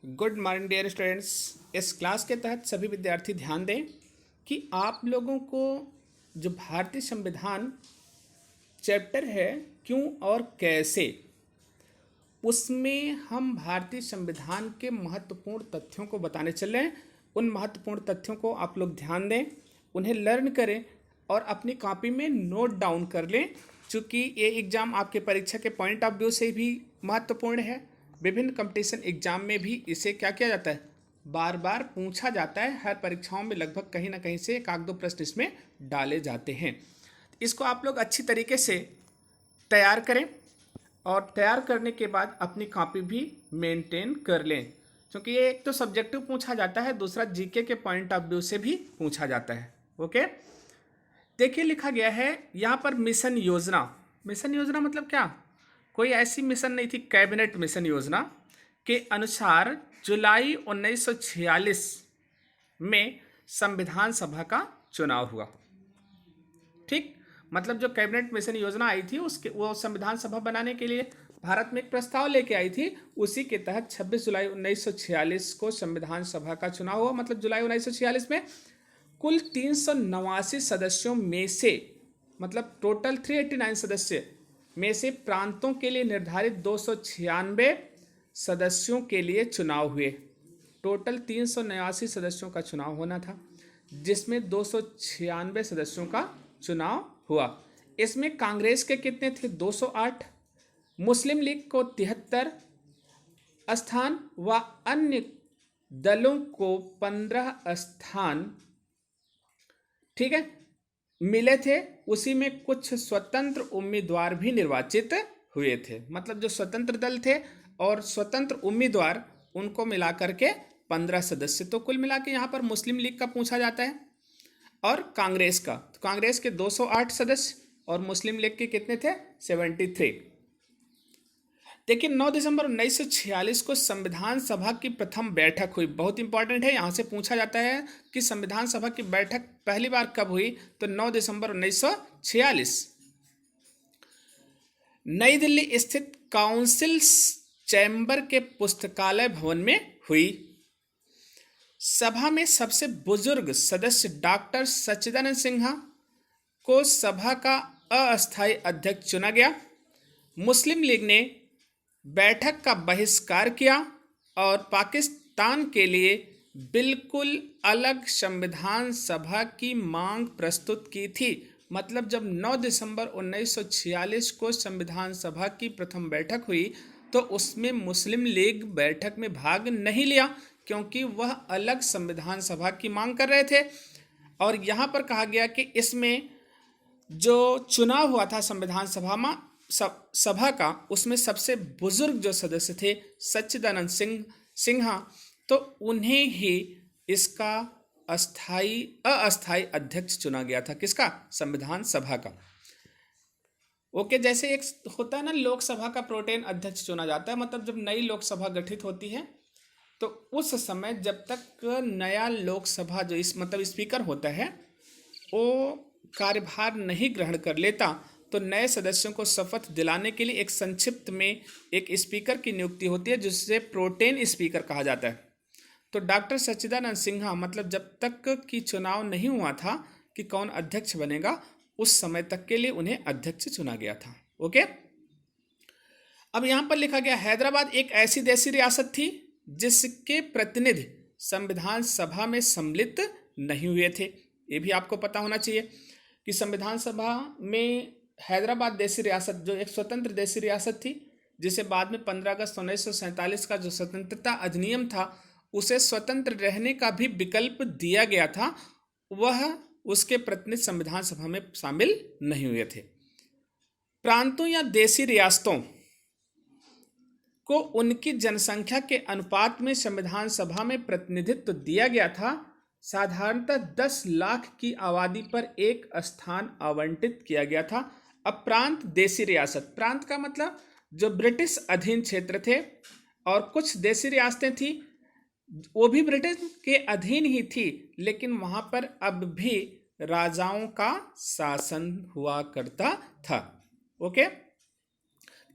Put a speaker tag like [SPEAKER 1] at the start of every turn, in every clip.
[SPEAKER 1] Good morning dear students. इस class के तहत सभी विद्यार्थी ध्यान दें कि आप लोगों को जो भारतीय संविधान चैप्टर है क्यों और कैसे, उसमें हम भारतीय संविधान के महत्वपूर्ण तथ्यों को बताने चले हैं। उन महत्वपूर्ण तथ्यों को आप लोग ध्यान दें, उन्हें लर्न करें और अपनी कॉपी में नोट डाउन कर लें, क्योंकि ये एग्ज़ाम आपके परीक्षा के पॉइंट ऑफ व्यू से भी महत्वपूर्ण है। विभिन्न कंपटीशन एग्जाम में भी इसे क्या किया जाता है, बार बार पूछा जाता है। हर परीक्षाओं में लगभग कहीं ना कहीं से एक आध दो प्रश्न इसमें डाले जाते हैं। इसको आप लोग अच्छी तरीके से तैयार करें और तैयार करने के बाद अपनी कॉपी भी मेंटेन कर लें, क्योंकि ये एक तो सब्जेक्टिव पूछा जाता है, दूसरा जीके के पॉइंट ऑफ व्यू से भी पूछा जाता है। ओके, देखिए लिखा गया है यहाँ पर मिशन योजना। मिशन योजना मतलब क्या? कोई ऐसी मिशन नहीं थी। कैबिनेट मिशन योजना के अनुसार जुलाई 1946 में संविधान सभा का चुनाव हुआ। ठीक, मतलब जो कैबिनेट मिशन योजना आई थी उसके वो संविधान सभा बनाने के लिए भारत में एक प्रस्ताव लेके आई थी। उसी के तहत 26 जुलाई 1946 को संविधान सभा का चुनाव हुआ। मतलब जुलाई 1946 में कुल 389 सदस्यों में से, मतलब टोटल 389 सदस्य में से प्रांतों के लिए निर्धारित 296 सदस्यों के लिए चुनाव हुए। टोटल 389 सदस्यों का चुनाव होना था, जिसमें 296 सदस्यों का चुनाव हुआ। इसमें कांग्रेस के कितने थे? 208, मुस्लिम लीग को 73 स्थान व अन्य दलों को 15 स्थान, ठीक है, मिले थे। उसी में कुछ स्वतंत्र उम्मीदवार भी निर्वाचित हुए थे। मतलब जो स्वतंत्र दल थे और स्वतंत्र उम्मीदवार, उनको मिला करके 15 सदस्य। तो कुल मिला के यहाँ पर मुस्लिम लीग का पूछा जाता है और कांग्रेस का। तो कांग्रेस के 208 सदस्य और मुस्लिम लीग के कितने थे? 73। देखिए 9 दिसंबर 1946 को संविधान सभा की प्रथम बैठक हुई। बहुत इंपॉर्टेंट है, यहाँ से पूछा जाता है कि संविधान सभा की बैठक पहली बार कब हुई? तो 9 दिसंबर 1946 नई दिल्ली स्थित काउंसिल चैम्बर के पुस्तकालय भवन में हुई। सभा में सबसे बुजुर्ग सदस्य डॉक्टर सच्चिदानंद सिन्हा को सभा का अस्थायी अध्यक्ष चुना गया। मुस्लिम लीग ने बैठक का बहिष्कार किया और पाकिस्तान के लिए बिल्कुल अलग संविधान सभा की मांग प्रस्तुत की थी। मतलब जब 9 दिसंबर 1946 को संविधान सभा की प्रथम बैठक हुई तो उसमें मुस्लिम लीग बैठक में भाग नहीं लिया, क्योंकि वह अलग संविधान सभा की मांग कर रहे थे। और यहाँ पर कहा गया कि इसमें जो चुनाव हुआ था संविधान सभा का, उसमें सबसे बुजुर्ग जो सदस्य थे सच्चिदानंद सिन्हा, तो उन्हें ही इसका अस्थायी अध्यक्ष चुना गया था। किसका? संविधान सभा का। ओके, जैसे एक होता है ना लोकसभा का प्रोटेन अध्यक्ष चुना जाता है। मतलब जब नई लोकसभा गठित होती है तो उस समय जब तक नया लोकसभा जो मतलब स्पीकर होता है वो कार्यभार नहीं ग्रहण कर लेता, तो नए सदस्यों को शपथ दिलाने के लिए एक संक्षिप्त में एक स्पीकर की नियुक्ति होती है, जिससे प्रोटेन स्पीकर कहा जाता है। तो डॉक्टर सच्चिदानंद सिन्हा, मतलब जब तक कि चुनाव नहीं हुआ था कि कौन अध्यक्ष बनेगा, उस समय तक के लिए उन्हें अध्यक्ष चुना गया था। ओके, अब यहाँ पर लिखा गया हैदराबाद एक ऐसी देशी रियासत थी जिसके प्रतिनिधि संविधान सभा में सम्मिलित नहीं हुए थे। ये भी आपको पता होना चाहिए कि संविधान सभा में हैदराबाद देशी रियासत जो एक स्वतंत्र देशी रियासत थी, जिसे बाद में 15 अगस्त 1947 का जो स्वतंत्रता अधिनियम था उसे स्वतंत्र रहने का भी विकल्प दिया गया था, वह उसके प्रतिनिधि संविधान सभा में शामिल नहीं हुए थे। प्रांतों या देशी रियासतों को उनकी जनसंख्या के अनुपात में संविधान सभा में प्रतिनिधित्व दिया गया था। साधारणतः 10 लाख की आबादी पर एक स्थान आवंटित किया गया था। अब प्रांत, देशी रियासत, प्रांत का मतलब जो ब्रिटिश अधीन क्षेत्र थे, और कुछ देशी रियासतें थी वो भी ब्रिटिश के अधीन ही थी, लेकिन वहां पर अब भी राजाओं का शासन हुआ करता था। ओके,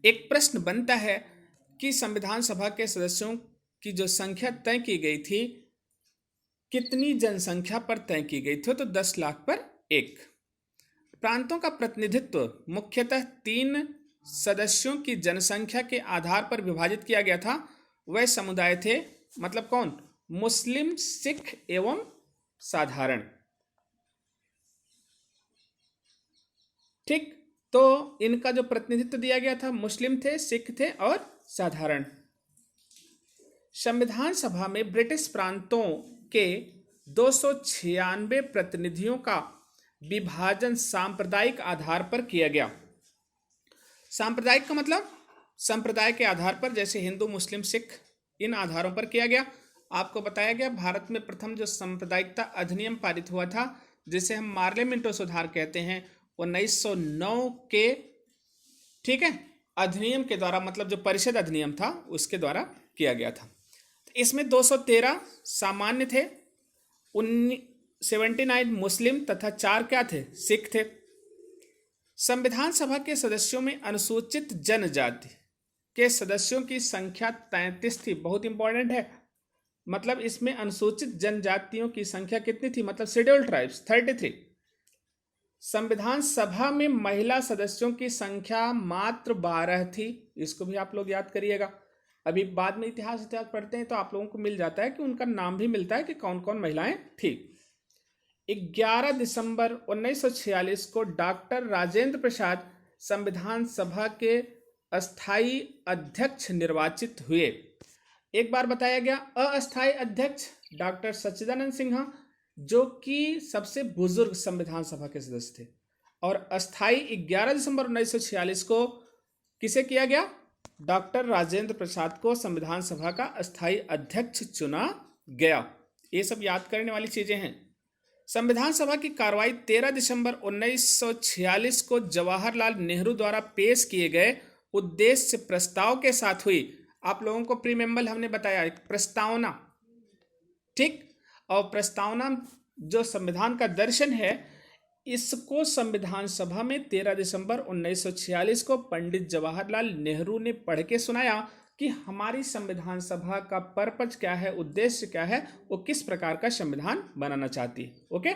[SPEAKER 1] एक प्रश्न बनता है कि संविधान सभा के सदस्यों की जो संख्या तय की गई थी, कितनी जनसंख्या पर तय की गई थी, तो 10 लाख पर एक। प्रांतों का प्रतिनिधित्व मुख्यतः 3 सदस्यों की जनसंख्या के आधार पर विभाजित किया गया था। वह समुदाय थे, मतलब कौन? मुस्लिम, सिख एवं साधारण। ठीक, तो इनका जो प्रतिनिधित्व दिया गया था, मुस्लिम थे, सिख थे और साधारण। संविधान सभा में ब्रिटिश प्रांतों के 296 प्रतिनिधियों का विभाजन सांप्रदायिक आधार पर किया गया। सांप्रदायिक का मतलब संप्रदाय के आधार पर, जैसे हिंदू, मुस्लिम, सिख, इन आधारों पर किया गया। आपको बताया गया भारत में प्रथम जो सांप्रदायिकता अधिनियम पारित हुआ था, जिसे हम मार्ले मिंटो सुधार कहते हैं, 1909 के, ठीक है, अधिनियम के द्वारा, मतलब जो परिषद अधिनियम था उसके द्वारा किया गया था। इसमें 213 सामान्य थे, 79 मुस्लिम तथा 4 क्या थे? सिख थे। संविधान सभा के सदस्यों में अनुसूचित जनजाति के सदस्यों की संख्या 33 थी। बहुत इंपॉर्टेंट है, मतलब इसमें अनुसूचित जनजातियों की संख्या कितनी थी? मतलब शेड्यूल्ड ट्राइब्स 33। संविधान सभा में महिला सदस्यों की संख्या मात्र 12 थी। इसको भी आप लोग याद करिएगा। अभी बाद में इतिहास पढ़ते हैं तो आप लोगों को मिल जाता है कि उनका नाम भी मिलता है कि कौन कौन महिलाएं थी। 11 दिसंबर 1946 को डॉक्टर राजेंद्र प्रसाद संविधान सभा के अस्थाई अध्यक्ष निर्वाचित हुए। एक बार बताया गया, अस्थाई अध्यक्ष डॉक्टर सच्चिदानंद सिन्हा, जो कि सबसे बुजुर्ग संविधान सभा के सदस्य थे, और अस्थाई 11 दिसंबर 1946 को किसे किया गया? डॉक्टर राजेंद्र प्रसाद को संविधान सभा का अस्थाई अध्यक्ष चुना गया। ये सब याद करने वाली चीजें हैं। संविधान सभा की कार्रवाई 13 दिसंबर 1946 को जवाहरलाल नेहरू द्वारा पेश किए गए उद्देश्य प्रस्ताव के साथ हुई। आप लोगों को प्रीमेम्बल हमने बताया, प्रस्तावना, ठीक, और प्रस्तावना जो संविधान का दर्शन है, इसको संविधान सभा में 13 दिसंबर 1946 को पंडित जवाहरलाल नेहरू ने पढ़ के सुनाया कि हमारी संविधान सभा का पर्पज क्या है, उद्देश्य क्या है, वो किस प्रकार का संविधान बनाना चाहती है। ओके,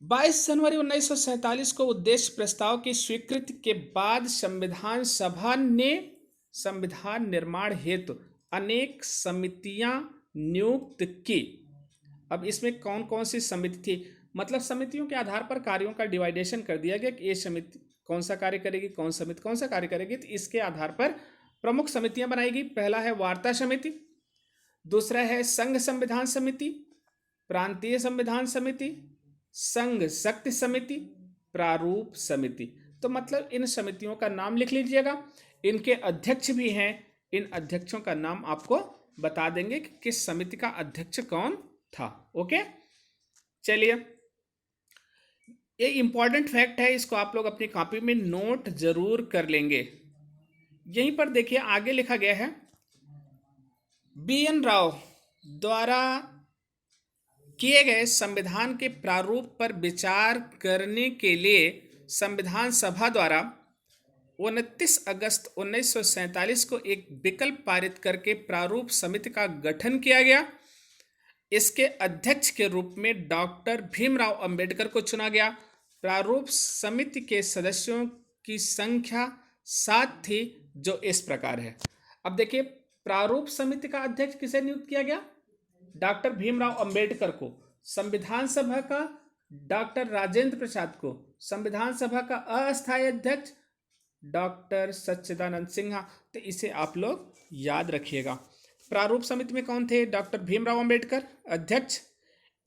[SPEAKER 1] 22 जनवरी 1947 को उद्देश्य प्रस्ताव की स्वीकृति के बाद संविधान सभा ने संविधान निर्माण हेतु अनेक समितियां नियुक्त की। अब इसमें कौन कौन सी समिति थी? मतलब समितियों के आधार पर कार्यों का डिवाइडेशन कर दिया गया कि ये समिति कौन सा कार्य करेगी, कौन समिति कौन सा कार्य करेगी। तो इसके आधार पर प्रमुख समितियां बनाई गई। पहला है वार्ता समिति, दूसरा है संघ संविधान समिति, प्रांतीय संविधान समिति, संघ शक्ति समिति, प्रारूप समिति। तो मतलब इन समितियों का नाम लिख लीजिएगा। इनके अध्यक्ष भी हैं, इन अध्यक्षों का नाम आपको बता देंगे कि किस समिति का अध्यक्ष कौन था। ओके, चलिए, ये इंपॉर्टेंट फैक्ट है, इसको आप लोग अपनी कॉपी में नोट जरूर कर लेंगे। यहीं पर देखिए आगे लिखा गया है, BN राव द्वारा किए गए संविधान के प्रारूप पर विचार करने के लिए संविधान सभा द्वारा 29 अगस्त 1947 को एक विकल्प पारित करके प्रारूप समिति का गठन किया गया। इसके अध्यक्ष के रूप में डॉक्टर भीमराव अंबेडकर को चुना गया। प्रारूप समिति के सदस्यों की संख्या 7 थी, जो इस प्रकार है। अब देखिए, प्रारूप समिति का अध्यक्ष किसे नियुक्त किया गया? डॉक्टर भीमराव अंबेडकर को। संविधान सभा का डॉक्टर राजेंद्र प्रसाद को। संविधान सभा का अस्थायी अध्यक्ष डॉक्टर सच्चिदानंद सिन्हा। तो इसे आप लोग याद रखिएगा। प्रारूप समिति में कौन थे? डॉक्टर भीमराव अंबेडकर अध्यक्ष,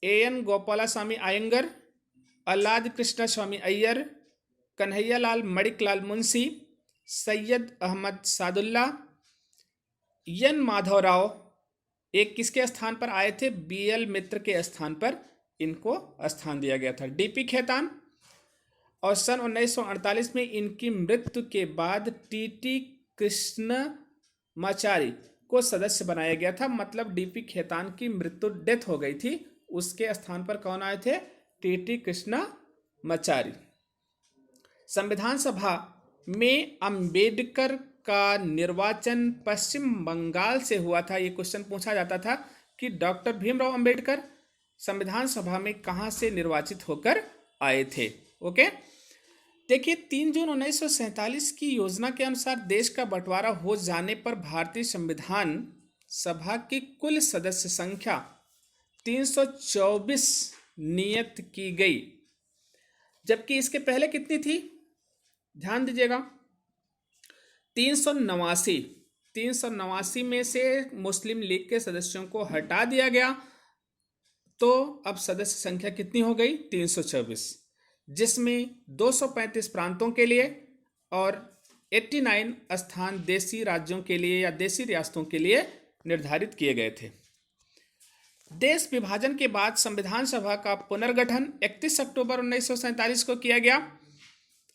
[SPEAKER 1] AN Gopalaswamy Iyengar, अल्लाद Krishna Swami Iyer, Kanhaiyalal Maneklal Munshi, Syed Ahmad Sadulla, N Madhavrao एक किसके स्थान पर आए थे? BL मित्र के स्थान पर इनको स्थान दिया गया था। DP खेतान। और सन 1948 में इनकी मृत्यु के बाद TT कृष्णमाचारी को सदस्य बनाया गया था। मतलब DP खेतान की मृत्यु, डेथ हो गई थी, उसके स्थान पर कौन आए थे? TT कृष्णमाचारी। संविधान सभा में अंबेडकर का निर्वाचन पश्चिम बंगाल से हुआ था। ये क्वेश्चन पूछा जाता था कि डॉक्टर भीमराव अंबेडकर संविधान सभा में कहाँ से निर्वाचित होकर आए थे। ओके, देखिए 3 जून 1947 की योजना के अनुसार देश का बंटवारा हो जाने पर भारतीय संविधान सभा की कुल सदस्य संख्या 324 नियत की गई, जबकि इसके पहले कितनी थी, ध्यान दीजिएगा, 389 में से मुस्लिम लीग के सदस्यों को हटा दिया गया, तो अब सदस्य संख्या कितनी हो गई, 324, जिसमें 235 प्रांतों के लिए और 89 स्थान देशी राज्यों के लिए या देशी रियासतों के लिए निर्धारित किए गए थे। देश विभाजन के बाद संविधान सभा का पुनर्गठन 31 अक्टूबर 1947 को किया गया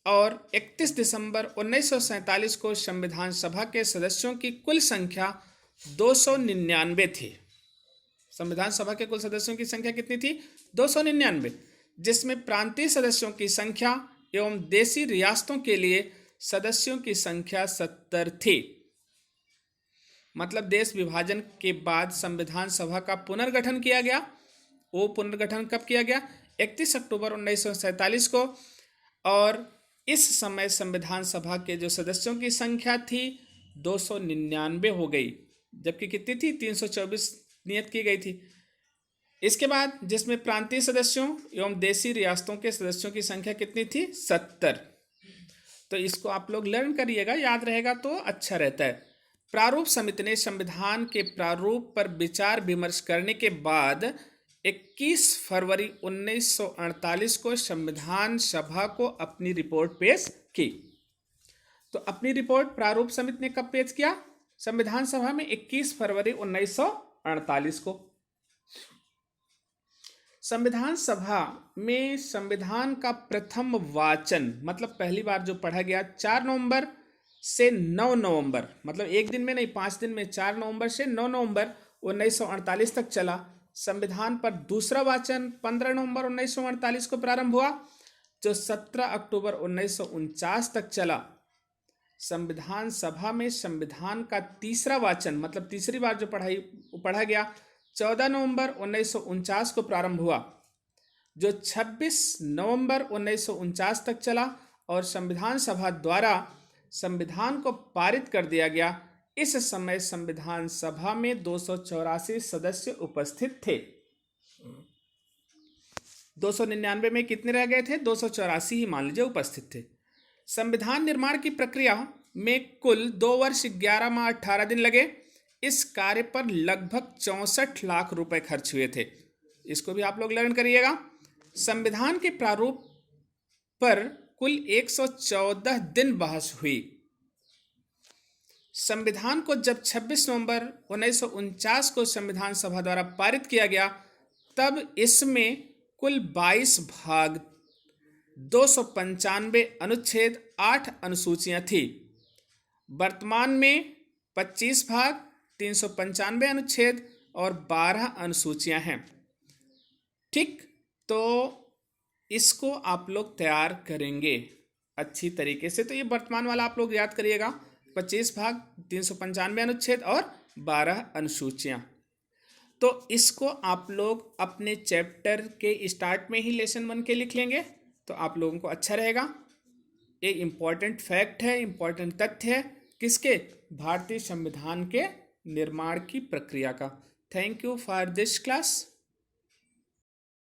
[SPEAKER 1] और 31 दिसंबर 1947 को संविधान सभा के सदस्यों की कुल संख्या 299 थी। संविधान सभा के कुल सदस्यों की संख्या कितनी थी, 299, जिसमें प्रांतीय सदस्यों की संख्या एवं देशी रियासतों के लिए सदस्यों की संख्या 70 थी। मतलब देश विभाजन के बाद संविधान सभा का पुनर्गठन किया गया। वो पुनर्गठन कब किया गया, 31 अक्टूबर 1947 को, और इस समय संविधान सभा के जो सदस्यों की संख्या थी 299 हो गई, जबकि कितनी थी, 324 नियत की गई थी। इसके बाद जिसमें प्रांतीय सदस्यों एवं देशी रियासतों के सदस्यों की संख्या कितनी थी, 70। तो इसको आप लोग लर्न करिएगा, याद रहेगा तो अच्छा रहता है। प्रारूप समिति ने संविधान के प्रारूप पर विचार विमर्श करने के बाद 21 फरवरी 1948 को संविधान सभा को अपनी रिपोर्ट पेश की। तो अपनी रिपोर्ट प्रारूप समिति ने कब पेश किया, संविधान सभा में 21 फरवरी 1948 को। संविधान सभा में संविधान का प्रथम वाचन, मतलब पहली बार जो पढ़ा गया, 4 नवंबर से 9 नवंबर, मतलब एक दिन में नहीं, 5 दिन में, 4 नवंबर से 9 नवंबर 1948 तक चला। संविधान पर दूसरा वाचन 15 नवंबर 1948 को प्रारंभ हुआ, जो 17 अक्टूबर 1949 तक चला। संविधान सभा में संविधान का तीसरा वाचन, मतलब तीसरी बार जो पढ़ा गया, 14 नवंबर 1949 को प्रारंभ हुआ, जो 26 नवंबर 1949 तक चला, और संविधान सभा द्वारा संविधान को पारित कर दिया गया। इस समय संविधान सभा में 284 सदस्य उपस्थित थे। 299 में कितने रह गए थे, 284 ही मान लीजिए उपस्थित थे। संविधान निर्माण की प्रक्रिया में कुल 2 वर्ष 11 माह 18 दिन लगे। इस कार्य पर लगभग 64 लाख रुपए खर्च हुए थे। इसको भी आप लोग लर्न करिएगा। संविधान के प्रारूप पर कुल 114 दिन बहस हुई। संविधान को जब 26 नवंबर 1949 को संविधान सभा द्वारा पारित किया गया, तब इसमें कुल 22 भाग, 295 अनुच्छेद, 8 अनुसूचियां थी। वर्तमान में 25 भाग, 395 अनुच्छेद और 12 अनुसूचियां हैं। ठीक, तो इसको आप लोग तैयार करेंगे अच्छी तरीके से। तो ये वर्तमान वाला आप लोग याद करिएगा, 25 भाग, 395 अनुच्छेद और 12 अनुसूचियां। तो इसको आप लोग अपने चैप्टर के स्टार्ट में ही लेसन 1 के लिख लेंगे, तो आप लोगों को अच्छा रहेगा। ये इम्पॉर्टेंट फैक्ट है, इम्पॉर्टेंट तथ्य है, किसके, भारतीय संविधान के निर्माण की प्रक्रिया का। Thank you for this class.